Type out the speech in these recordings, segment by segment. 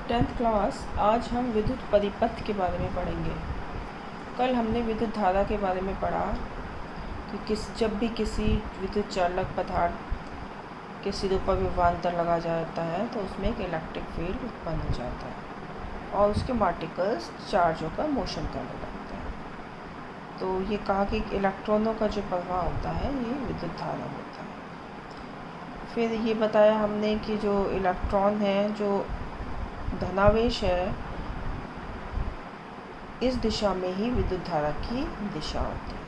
10th class. आज हम विद्युत परिपथ के बारे में पढ़ेंगे। कल हमने विद्युत धारा के बारे में पढ़ा कि जब भी किसी विद्युत चालक पदार्थ के सिरों पर विभवांतर लगा जाता है तो उसमें एक इलेक्ट्रिक फील्ड उत्पन्न हो जाता है और उसके पार्टिकल्स चार्ज होकर मोशन करने लगते हैं। तो ये कहा कि इलेक्ट्रॉनों का जो प्रवाह होता है ये विद्युत धारा होता है। फिर ये बताया हमने कि जो इलेक्ट्रॉन है, जो धनावेश है, इस दिशा में ही विद्युत धारा की दिशा होती है।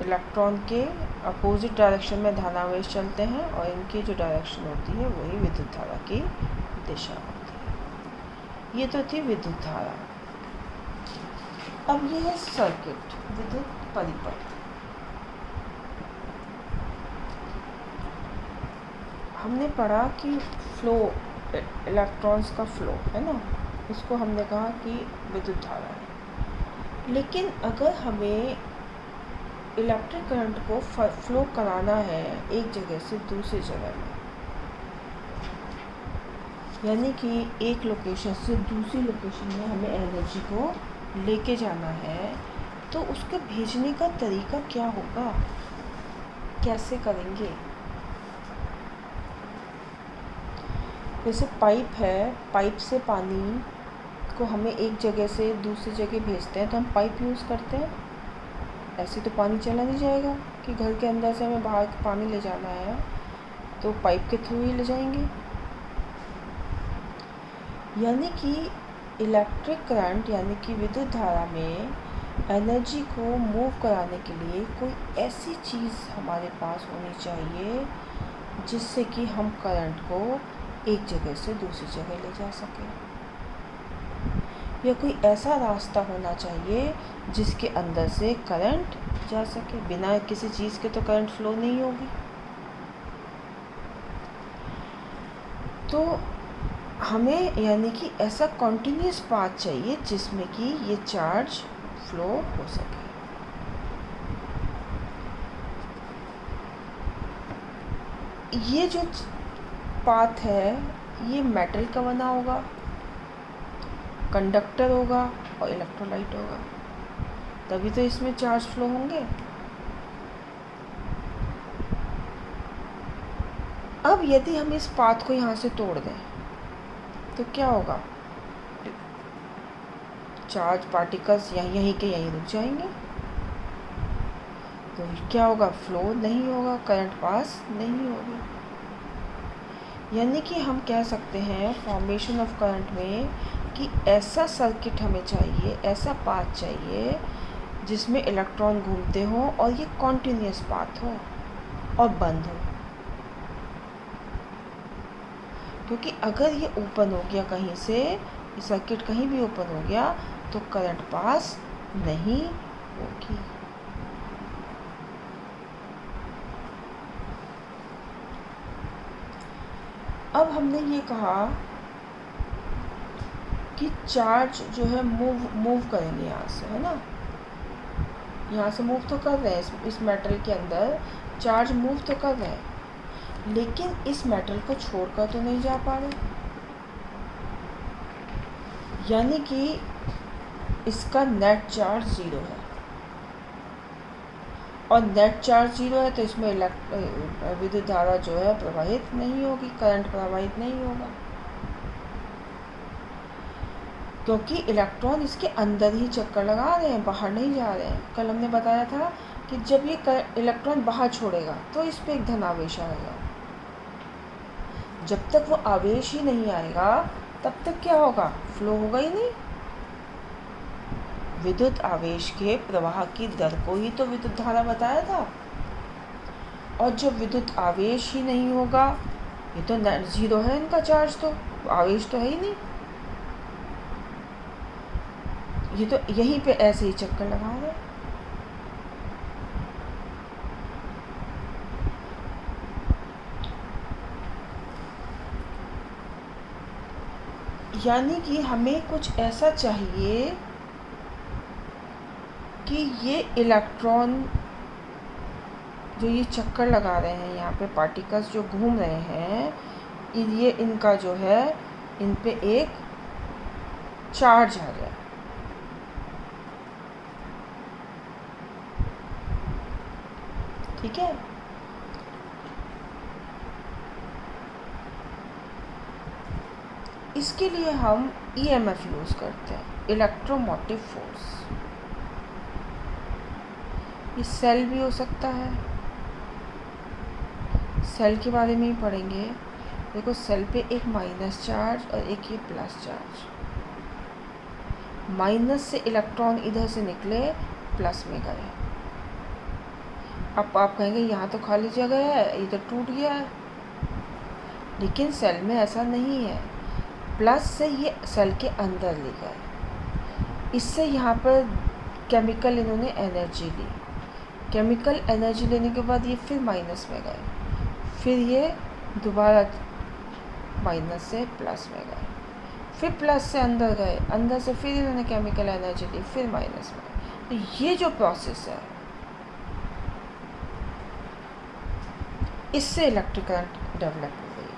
इलेक्ट्रॉन के अपोजिट डायरेक्शन में धनावेश चलते हैं और इनकी जो डायरेक्शन होती है वही विद्युत धारा की दिशा होती है। ये तो थी विद्युत धारा। अब ये है सर्किट, विद्युत परिपथ। हमने पढ़ा कि फ्लो, इलेक्ट्रॉन्स का फ्लो है ना, इसको हमने कहा कि विद्युत धारा है। लेकिन अगर हमें इलेक्ट्रिक करंट को फ्लो कराना है एक जगह से दूसरी जगह में, यानी कि एक लोकेशन से दूसरी लोकेशन में हमें एनर्जी को लेके जाना है, तो उसके भेजने का तरीका क्या होगा, कैसे करेंगे। जैसे पाइप है, पाइप से पानी को हमें एक जगह से दूसरी जगह भेजते हैं तो हम पाइप यूज़ करते हैं। ऐसे तो पानी चला नहीं जाएगा कि घर के अंदर से हमें बाहर पानी ले जाना है तो पाइप के थ्रू ही ले जाएंगे। यानी कि इलेक्ट्रिक करंट यानी कि विद्युत धारा में एनर्जी को मूव कराने के लिए कोई ऐसी चीज़ हमारे पास होनी चाहिए जिससे कि हम करंट को एक जगह से दूसरी जगह ले जा सकें, या कोई ऐसा रास्ता होना चाहिए जिसके अंदर से करंट जा सके। बिना किसी चीज़ के तो करंट फ्लो नहीं होगी। तो हमें यानी कि ऐसा कॉन्टिन्यूस पाथ चाहिए जिसमें कि ये चार्ज फ्लो हो सके। ये जो पाथ है ये मेटल का बना होगा, कंडक्टर होगा और इलेक्ट्रोलाइट होगा, तभी तो इसमें चार्ज फ्लो होंगे। अब यदि हम इस पाथ को यहाँ से तोड़ दें तो क्या होगा, चार्ज पार्टिकल्स यहीं के यहीं रुक जाएंगे। तो क्या होगा, फ्लो नहीं होगा, करंट पास नहीं होगी। यानी कि हम कह सकते हैं फॉर्मेशन ऑफ करंट में कि ऐसा सर्किट हमें चाहिए, ऐसा पाथ चाहिए जिसमें इलेक्ट्रॉन घूमते हों और ये कॉन्टिन्यूस पाथ हो और बंद हो। क्योंकि अगर ये ओपन हो गया कहीं से, ये सर्किट कहीं भी ओपन हो गया तो करंट पास नहीं होगी। अब हमने ये कहा कि चार्ज जो है मूव करेंगे यहाँ से, है ना, यहाँ से मूव तो कर रहे हैं, इस मेटल के अंदर चार्ज मूव तो कर रहे हैं, लेकिन इस मेटल को छोड़कर तो नहीं जा पा रहे। यानी कि इसका नेट चार्ज 0 है और नेट चार्ज 0 है तो इसमें विद्युत धारा जो है प्रवाहित नहीं होगी, करंट प्रवाहित नहीं होगा, क्योंकि इलेक्ट्रॉन इसके अंदर ही चक्कर लगा रहे हैं, बाहर नहीं जा रहे हैं। कल हमने बताया था कि जब ये इलेक्ट्रॉन बाहर छोड़ेगा तो इस पर एक धनावेश आएगा। जब तक वो आवेश ही नहीं आएगा तब तक क्या होगा, फ्लो होगा ही नहीं। विद्युत आवेश के प्रवाह की दर को ही तो विद्युत धारा बताया था। और जब विद्युत आवेश ही नहीं होगा, ये तो नेट 0 है इनका चार्ज, तो आवेश तो है ही नहीं, ये तो यहीं पे ऐसे ही चक्कर लगा रहे हैं। यानी कि हमें कुछ ऐसा चाहिए कि ये इलेक्ट्रॉन जो ये चक्कर लगा रहे हैं यहाँ पे पार्टिकल्स जो घूम रहे हैं, ये इनका जो है इन पे एक चार्ज आ जाए। ठीक है, इसके लिए हम EMF यूज़ करते हैं, इलेक्ट्रोमोटिव फोर्स। ये सेल भी हो सकता है, सेल के बारे में ही पढ़ेंगे। देखो सेल पे एक माइनस चार्ज और एक ये प्लस चार्ज। माइनस से इलेक्ट्रॉन इधर से निकले, प्लस में गए। अब आप कहेंगे यहाँ तो खाली जगह है, इधर टूट गया है, लेकिन सेल में ऐसा नहीं है। प्लस से ये सेल के अंदर ले गए, इससे यहाँ पर केमिकल इन्होंने एनर्जी ली। केमिकल एनर्जी लेने के बाद ये फिर माइनस में गए, फिर ये दोबारा माइनस से प्लस में गए, फिर प्लस से अंदर गए, अंदर से फिर इन्होंने केमिकल एनर्जी ली, फिर माइनस में गए। तो ये जो प्रोसेस है, इससे इलेक्ट्रिक करंट डेवलप हो गई है,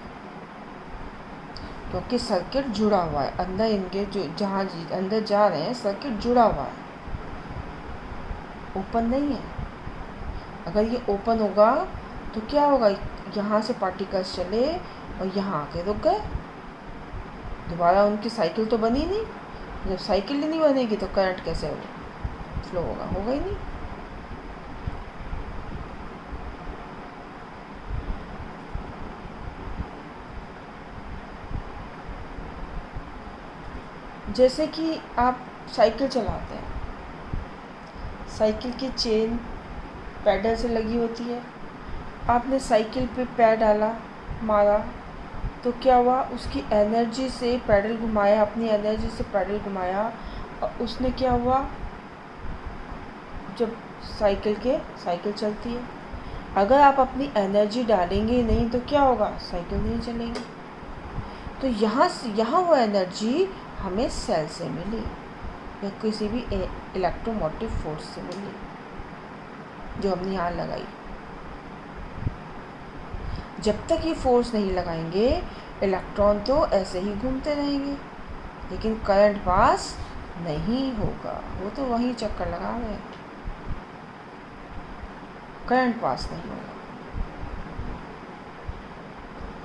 क्योंकि सर्किट जुड़ा हुआ है अंदर। इनके जो जहाँ अंदर जा रहे हैं सर्किट जुड़ा हुआ है, ओपन नहीं है। अगर ये ओपन होगा तो क्या होगा, यहाँ से पार्टिकल्स चले और यहाँ आके रुक गए, दोबारा उनकी साइकिल तो बनी नहीं। जब साइकिल ही नहीं बनेगी तो करंट कैसे फ्लो होगा, होगा ही नहीं। जैसे कि आप साइकिल चलाते हैं, साइकिल की चेन पैडल से लगी होती है। आपने साइकिल पे पैर डाला, मारा, तो क्या हुआ, उसकी एनर्जी से पैडल घुमाया, अपनी एनर्जी से पैडल घुमाया, और उसने क्या हुआ, जब साइकिल चलती है, अगर आप अपनी एनर्जी डालेंगे नहीं तो क्या होगा, साइकिल नहीं चलेगी। तो यहाँ वो एनर्जी हमें सेल से मिली या किसी भी इलेक्ट्रोमोटिव फोर्स से मिली जो हमने यहाँ लगाई। जब तक ये फोर्स नहीं लगाएंगे, इलेक्ट्रॉन तो ऐसे ही घूमते रहेंगे, लेकिन करंट पास नहीं होगा। वो तो वही चक्कर लगा रहे हैं, करंट पास नहीं होगा।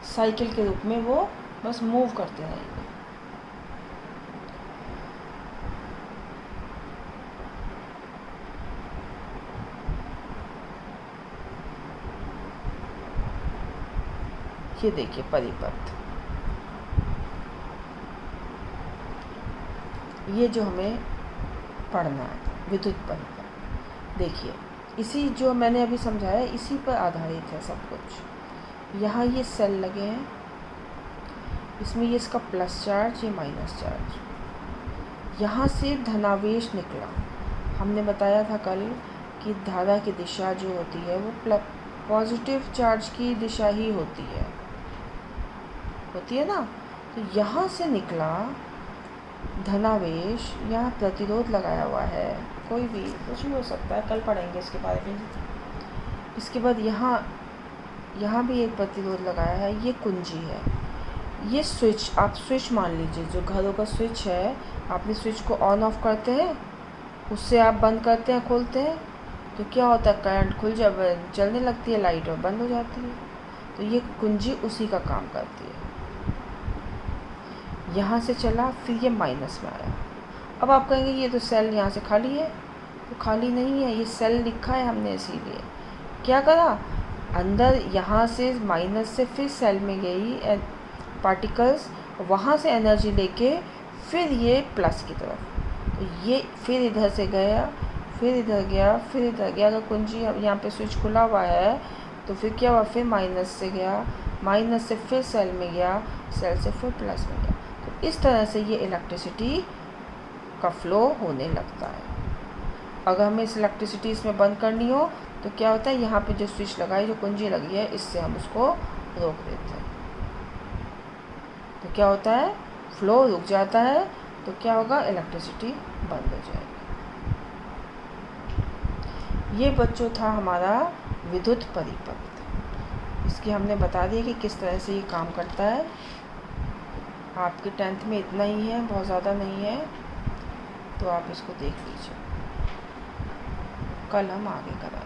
साइकिल के रूप में वो बस मूव करते रहेंगे। ये देखिए परिपथ, ये जो हमें पढ़ना है विद्युत परिपथ। देखिए इसी जो मैंने अभी समझाया इसी पर आधारित है सब कुछ। यहाँ ये सेल लगे हैं, इसमें ये इसका प्लस चार्ज, ये माइनस चार्ज। यहाँ से धनावेश निकला। हमने बताया था कल कि धारा की दिशा जो होती है वो पॉजिटिव चार्ज की दिशा ही होती है ना। तो यहाँ से निकला धनावेश, यहाँ प्रतिरोध लगाया हुआ है, कोई भी कुछ भी हो सकता है, कल पढ़ेंगे इसके बारे में। इसके बाद यहाँ भी एक प्रतिरोध लगाया है, ये कुंजी है। ये स्विच, आप स्विच मान लीजिए, जो घरों का स्विच है, आपने स्विच को ऑन ऑफ करते हैं, उससे आप बंद करते हैं, खोलते हैं, तो क्या होता है, करंट खुल चलने लगती है लाइट और बंद हो जाती है। तो ये कुंजी उसी का काम करती है। यहाँ से चला, फिर ये माइनस में आया। अब आप कहेंगे ये तो सेल यहाँ से खाली है, तो खाली नहीं है, ये सेल लिखा है हमने, इसीलिए क्या करा, अंदर यहाँ से माइनस से फिर सेल में गई पार्टिकल्स, वहाँ से एनर्जी लेके फिर ये प्लस की तरफ, तो ये फिर इधर से गया, फिर इधर गया, फिर इधर गया। अगर कुंजी यहाँ पे स्विच खुला हुआ है तो फिर क्या हुआ, फिर माइनस से गया, माइनस से फिर सेल में गया, सेल से फिर प्लस में गया। तो इस तरह से ये इलेक्ट्रिसिटी का फ्लो होने लगता है। अगर हमें इस इलेक्ट्रिसिटी इसमें बंद करनी हो तो क्या होता है, यहाँ पे जो स्विच लगाई, जो कुंजी लगी है, इससे हम उसको रोक देते हैं। तो क्या होता है, फ्लो रुक जाता है, तो क्या होगा, इलेक्ट्रिसिटी बंद हो जाएगी। ये बच्चों था हमारा विद्युत परिपथ, इसकी हमने बता दिया कि किस तरह से ये काम करता है। आपके 10th में इतना ही है, बहुत ज़्यादा नहीं है, तो आप इसको देख लीजिए। कल हम आगे करेंगे।